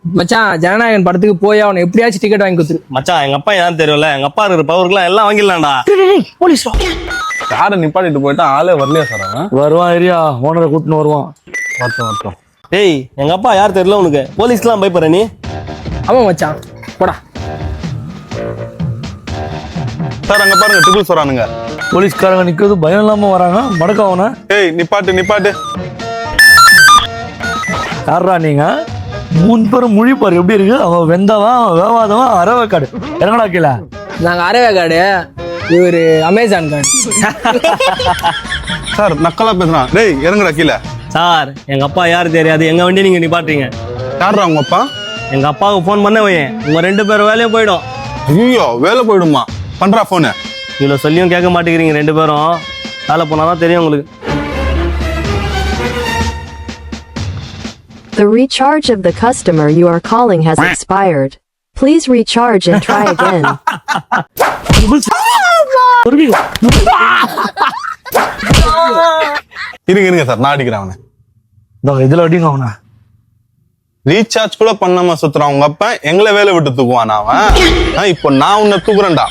மச்சான் ஜனநாயகன் படத்துக்கு போய் அவனை எப்படியாச்சும் டிக்கெட் வாங்கி கொடுத்துரு. மச்சான் எங்க அப்பா ஏன் தெரியும்ல, எங்க அப்பா இருக்கிற பவருக்குலாம் எல்லாம் வாங்கிடலாம்டா. போலீஸ் காரை நிப்பாட்டிட்டு போயிட்டா ஆளே வரலையா சார் அவன்? வருவான் ஏரியா ஓனரை கூட்டின்னு வருவான். வரட்டும். டேய் எங்க அப்பா யார் தெரியல உனக்கு, போலீஸ்க்குலாம் பயப்படுற நீ? ஆமா மச்சான் போடா. சார் அங்க பாருங்க ட்ரிபிள்ஸ் வரானுங்க. போலீஸ்காரங்க நிக்கிறது பயம் இல்லாம வராங்க. மடக்க அவனை. ஏய் நிப்பாட்டு. யாரா நீங்க? 3 பேரும் முழிப்பாரு எப்படி இருக்கு? அவன் வெந்தவன் வேவாதவன் அரவக்காடு. இறங்கடா கீழே. நாங்க அரவே கார்டு, இவரு அமேசான் கார்டு. சார் நக்கலா பேசுறான். டேய் இறங்குடா கீழே. சார் எங்க அப்பா யாரு தெரியாது, எங்க வண்டி நீங்க நிப்பாட்டுறீங்க. யாரா உங்க அப்பா? எங்க அப்பாவுக்கு ஃபோன் பண்ண வையேன், உங்க 2 பேரும் வேலையும் போயிடும். ஐயோ வேலை போயிடுமா? பண்றா போனு. இவ்வளவு சொல்லியும் கேட்க மாட்டேங்கிறீங்க 2 பேரும். வேலை போனாதான் தெரியும் உங்களுக்கு. The recharge of the customer you are calling has expired. Please recharge and try again. இருங்க சார் நான் அடிக்கிறேன் அவனை. இதுல அடிங்க அவனை. ரீசார்ஜ் கூட பண்ணாம சுத்துறான் உங்க அப்பா. எங்களை வேலை விட்டு தூக்குவான் அவன். இப்போ நான் உன்னை தூக்குறேன்டா.